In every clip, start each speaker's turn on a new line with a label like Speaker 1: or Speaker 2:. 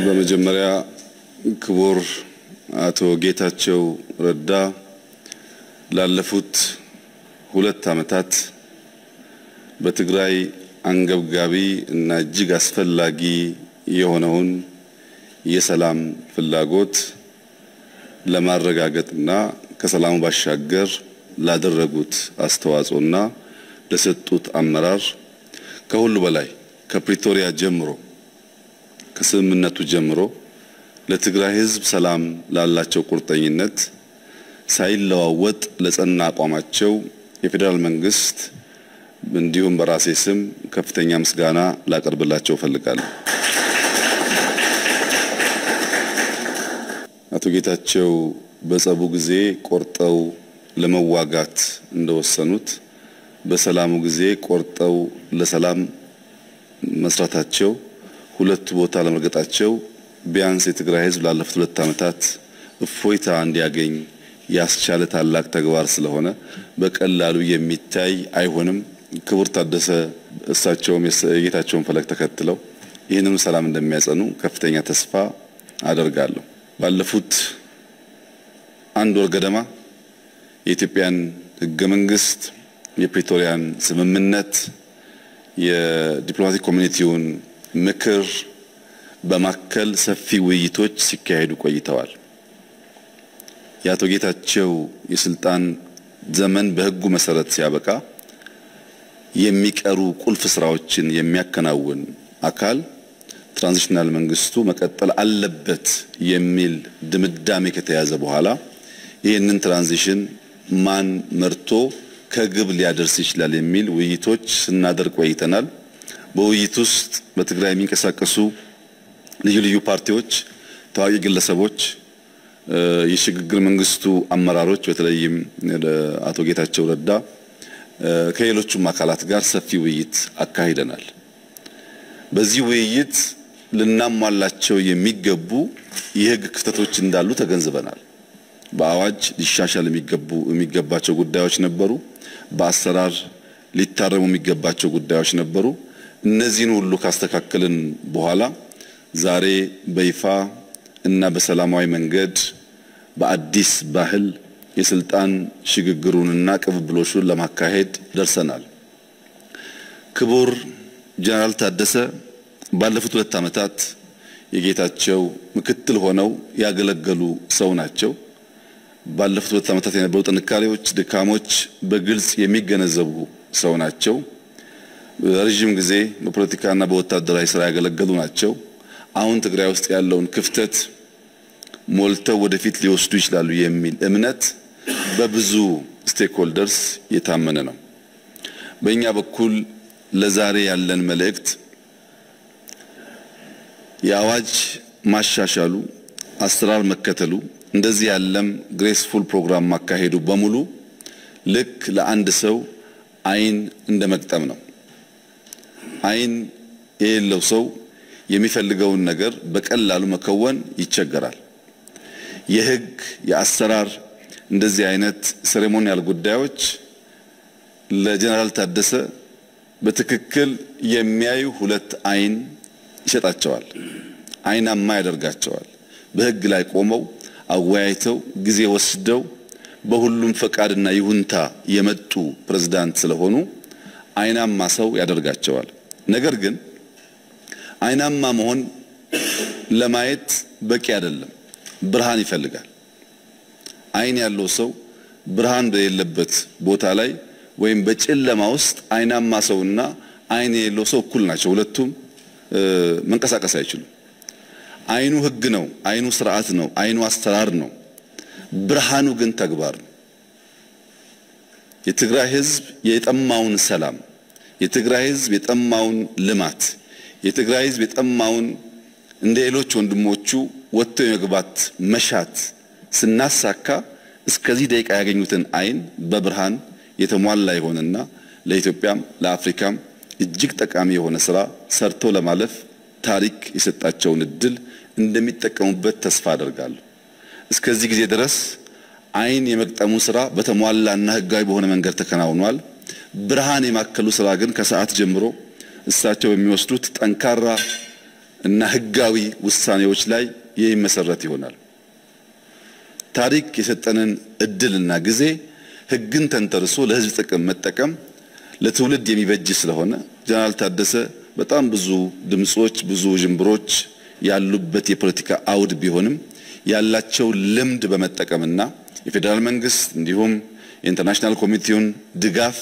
Speaker 1: በመጀመሪያ ክቡር አቶ ጌታቸው ረዳ ላለፉት 2 ዓመታት በትግራይ አንገብጋቢ እና እጅግ አስፈላጊ የሆነውን የሰላም ፍላጎት ለማረጋገጥና ከሰላሙ ባሻገር ላደረጉት አስተዋጽኦና ለሰጡት አመራር ከሁሉ በላይ ከፕሪቶሪያ ጀምሮ ከስምምነቱ ጀምሮ ለትግራይ ሕዝብ ሰላም ላላቸው ቁርጠኝነት ሳይለዋወጥ ለጸና አቋማቸው የፌደራል መንግስት እንዲሁም በራሴ ስም ከፍተኛ ምስጋና ላቀርብላቸው ፈልጋለሁ። አቶ ጌታቸው በጸቡ ጊዜ ቆርጠው ለመዋጋት እንደወሰኑት በሰላሙ ጊዜ ቆርጠው ለሰላም መስራታቸው ሁለት ቦታ ለመርገጣቸው ቢያንስ የትግራይ ሕዝብ ላለፉት 2 ዓመታት እፎይታ እንዲያገኝ ያስቻለ ታላቅ ተግባር ስለሆነ በቀላሉ የሚታይ አይሆንም። ክቡር ታደሰ እሳቸውም የጌታቸውን ፈለግ ተከትለው ይህንን ሰላም እንደሚያጸኑ ከፍተኛ ተስፋ አደርጋለሁ። ባለፉት 1 ወር ገደማ የኢትዮጵያን ሕገ መንግስት የፕሪቶሪያን ስምምነት የዲፕሎማቲክ ኮሚኒቲውን ምክር በማከል ሰፊ ውይይቶች ሲካሄዱ ቆይተዋል። የአቶ ጌታቸው የስልጣን ዘመን በህጉ መሰረት ሲያበቃ የሚቀሩ ቁልፍ ስራዎችን የሚያከናውን አካል ትራንዚሽናል መንግስቱ መቀጠል አለበት የሚል ድምዳሜ ከተያዘ በኋላ ይህንን ትራንዚሽን ማን መርቶ ከግብ ሊያደርስ ይችላል የሚል ውይይቶች ስናደርግ ቆይተናል። በውይይት ውስጥ በትግራይ የሚንቀሳቀሱ ልዩ ልዩ ፓርቲዎች፣ ታዋቂ ግለሰቦች፣ የሽግግር መንግስቱ አመራሮች በተለይም አቶ ጌታቸው ረዳ ከሌሎችም አካላት ጋር ሰፊ ውይይት አካሂደናል። በዚህ ውይይት ልናሟላቸው የሚገቡ የህግ ክፍተቶች እንዳሉ ተገንዝበናል። በአዋጅ ሊሻሻል የሚገባቸው ጉዳዮች ነበሩ። በአሰራር ሊታረሙ የሚገባቸው ጉዳዮች ነበሩ። እነዚህን ሁሉ ካስተካከልን በኋላ ዛሬ በይፋ እና በሰላማዊ መንገድ በአዲስ ባህል የስልጣን ሽግግሩንና ቅብብሎሹን ለማካሄድ ደርሰናል። ክቡር ጀነራል ታደሰ ባለፉት 2 ዓመታት የጌታቸው ምክትል ሆነው ያገለገሉ ሰው ናቸው። ባለፉት 2 ዓመታት የነበሩ ጥንካሬዎች፣ ድካሞች በግልጽ የሚገነዘቡ ሰው ናቸው። ረጅም ጊዜ በፖለቲካና በወታደራዊ ስራ ያገለገሉ ናቸው። አሁን ትግራይ ውስጥ ያለውን ክፍተት ሞልተው ወደፊት ሊወስዱ ይችላሉ የሚል እምነት በብዙ ስቴክሆልደርስ የታመነ ነው። በእኛ በኩል ለዛሬ ያለን መልእክት የአዋጅ ማሻሻሉ፣ አሰራር መከተሉ፣ እንደዚህ ያለም ግሬስፉል ፕሮግራም ማካሄዱ በሙሉ ልክ ለአንድ ሰው አይን እንደመቅጠም ነው። አይን የሌለው ሰው የሚፈልገውን ነገር በቀላሉ መከወን ይቸገራል። የህግ የአሰራር እንደዚህ አይነት ሴሬሞኒያል ጉዳዮች ለጀነራል ታደሰ በትክክል የሚያዩ 2 አይን ይሰጣቸዋል፣ አይናማ ያደርጋቸዋል። በህግ ላይ ቆመው አወያይተው ጊዜ ወስደው በሁሉም ፈቃድና ይሁንታ የመጡ ፕሬዝዳንት ስለሆኑ አይናማ ሰው ያደርጋቸዋል። ነገር ግን አይናማ መሆን ለማየት በቂ አይደለም፣ ብርሃን ይፈልጋል። አይን ያለው ሰው ብርሃን በሌለበት ቦታ ላይ ወይም በጨለማ ውስጥ አይናማ ሰውና አይን የሌለው ሰው እኩል ናቸው። ሁለቱም መንቀሳቀስ አይችሉም። አይኑ ህግ ነው፣ አይኑ ስርዓት ነው፣ አይኑ አስተራር ነው። ብርሃኑ ግን ተግባር ነው። የትግራይ ህዝብ የጠማውን ሰላም፣ የትግራይ ህዝብ የጠማውን ልማት፣ የትግራይ ህዝብ የጠማውን እንደ ሌሎች ወንድሞቹ ወጥቶ የመግባት መሻት ስናሳካ እስከዚህ ደቂቃ ያገኙትን አይን በብርሃን የተሟላ ይሆንና ለኢትዮጵያም ለአፍሪካም እጅግ ጠቃሚ የሆነ ስራ ሰርቶ ለማለፍ ታሪክ የሰጣቸውን እድል እንደሚጠቀሙበት ተስፋ አደርጋለሁ። እስከዚህ ጊዜ ድረስ አይን የመቅጠሙ ስራ በተሟላና ህጋዊ በሆነ መንገድ ተከናውኗል። ብርሃን የማከሉ ስራ ግን ከሰዓት ጀምሮ እሳቸው በሚወስዱት ጠንካራ እና ህጋዊ ውሳኔዎች ላይ የሚመሰረት ይሆናል። ታሪክ የሰጠንን እድልና ጊዜ ህግን ተንተርሶ ለህዝብ ጥቅም መጠቀም ለትውልድ የሚበጅ ስለሆነ ጀነራል ታደሰ በጣም ብዙ ድምጾች ብዙ ጅምብሮች ያሉበት የፖለቲካ አውድ ቢሆንም ያላቸው ልምድ በመጠቀምና የፌደራል መንግስት እንዲሁም የኢንተርናሽናል ኮሚቴውን ድጋፍ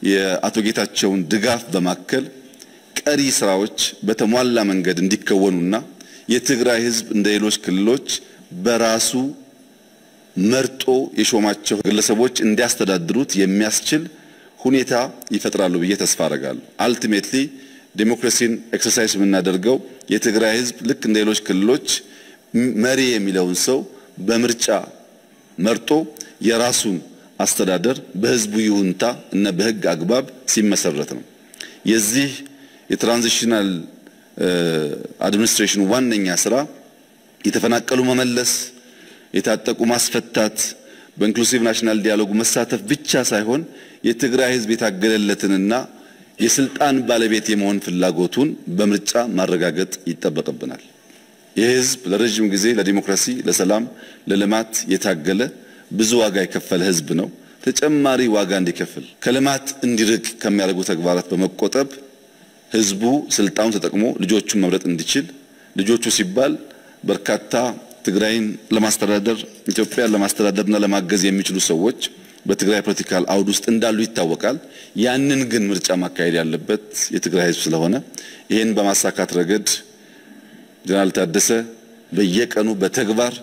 Speaker 1: የአቶ ጌታቸውን ድጋፍ በማከል ቀሪ ስራዎች በተሟላ መንገድ እንዲከወኑና የትግራይ ህዝብ እንደ ሌሎች ክልሎች በራሱ መርጦ የሾማቸው ግለሰቦች እንዲያስተዳድሩት የሚያስችል ሁኔታ ይፈጥራሉ ብዬ ተስፋ አደርጋለሁ። አልቲሜትሊ ዲሞክራሲን ኤክሰርሳይዝ የምናደርገው የትግራይ ህዝብ ልክ እንደ ሌሎች ክልሎች መሪ የሚለውን ሰው በምርጫ መርጦ የራሱን አስተዳደር በህዝቡ ይሁንታ እና በህግ አግባብ ሲመሰረት ነው። የዚህ የትራንዚሽናል አድሚኒስትሬሽን ዋነኛ ስራ የተፈናቀሉ መመለስ፣ የታጠቁ ማስፈታት፣ በኢንክሉሲቭ ናሽናል ዲያሎግ መሳተፍ ብቻ ሳይሆን የትግራይ ህዝብ የታገለለትንና የስልጣን ባለቤት የመሆን ፍላጎቱን በምርጫ ማረጋገጥ ይጠበቅብናል። የህዝብ ለረጅም ጊዜ ለዲሞክራሲ፣ ለሰላም፣ ለልማት የታገለ ብዙ ዋጋ የከፈለ ህዝብ ነው። ተጨማሪ ዋጋ እንዲከፍል ከልማት እንዲርቅ ከሚያደርጉ ተግባራት በመቆጠብ ህዝቡ ስልጣኑን ተጠቅሞ ልጆቹን መምረጥ እንዲችል ልጆቹ ሲባል በርካታ ትግራይን ለማስተዳደር ኢትዮጵያን ለማስተዳደርና ለማገዝ የሚችሉ ሰዎች በትግራይ ፖለቲካል አውድ ውስጥ እንዳሉ ይታወቃል። ያንን ግን ምርጫ ማካሄድ ያለበት የትግራይ ህዝብ ስለሆነ ይሄን በማሳካት ረገድ ጀነራል ታደሰ በየቀኑ በተግባር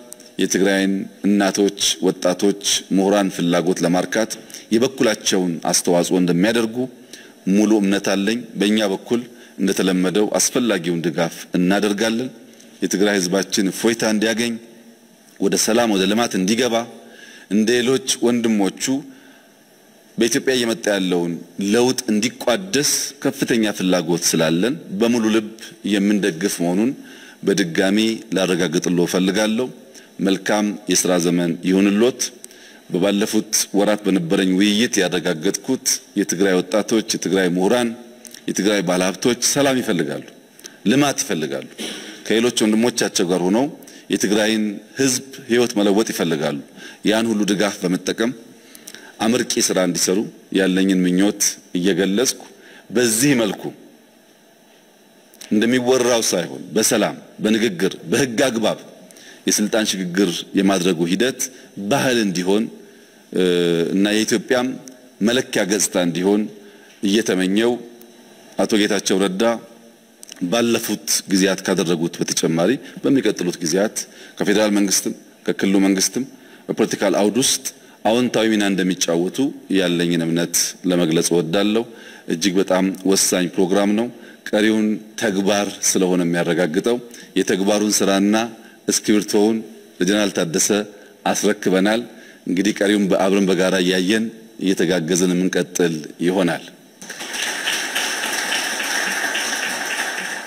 Speaker 1: የትግራይን እናቶች፣ ወጣቶች፣ ምሁራን ፍላጎት ለማርካት የበኩላቸውን አስተዋጽኦ እንደሚያደርጉ ሙሉ እምነት አለኝ። በእኛ በኩል እንደተለመደው አስፈላጊውን ድጋፍ እናደርጋለን። የትግራይ ህዝባችን እፎይታ እንዲያገኝ ወደ ሰላም ወደ ልማት እንዲገባ እንደ ሌሎች ወንድሞቹ በኢትዮጵያ እየመጣ ያለውን ለውጥ እንዲቋደስ ከፍተኛ ፍላጎት ስላለን በሙሉ ልብ የምንደግፍ መሆኑን በድጋሚ ላረጋግጥልዎ ፈልጋለሁ። መልካም የሥራ ዘመን ይሁንልዎት። በባለፉት ወራት በነበረኝ ውይይት ያረጋገጥኩት የትግራይ ወጣቶች፣ የትግራይ ምሁራን፣ የትግራይ ባለሀብቶች ሰላም ይፈልጋሉ፣ ልማት ይፈልጋሉ። ከሌሎች ወንድሞቻቸው ጋር ሆነው የትግራይን ህዝብ ህይወት መለወጥ ይፈልጋሉ። ያን ሁሉ ድጋፍ በመጠቀም አመርቂ ስራ እንዲሰሩ ያለኝን ምኞት እየገለጽኩ በዚህ መልኩ እንደሚወራው ሳይሆን በሰላም በንግግር በህግ አግባብ የስልጣን ሽግግር የማድረጉ ሂደት ባህል እንዲሆን እና የኢትዮጵያም መለኪያ ገጽታ እንዲሆን እየተመኘው አቶ ጌታቸው ረዳ ባለፉት ጊዜያት ካደረጉት በተጨማሪ በሚቀጥሉት ጊዜያት ከፌደራል መንግስትም ከክልሉ መንግስትም በፖለቲካል አውድ ውስጥ አዎንታዊ ሚና እንደሚጫወቱ ያለኝን እምነት ለመግለጽ እወዳለሁ። እጅግ በጣም ወሳኝ ፕሮግራም ነው። ቀሪውን ተግባር ስለሆነ የሚያረጋግጠው የተግባሩን ስራና እስክሪብቶውን ለጀነራል ታደሰ አስረክበናል። እንግዲህ ቀሪውን በአብረን በጋራ ያያየን እየተጋገዘን የምንቀጥል ይሆናል።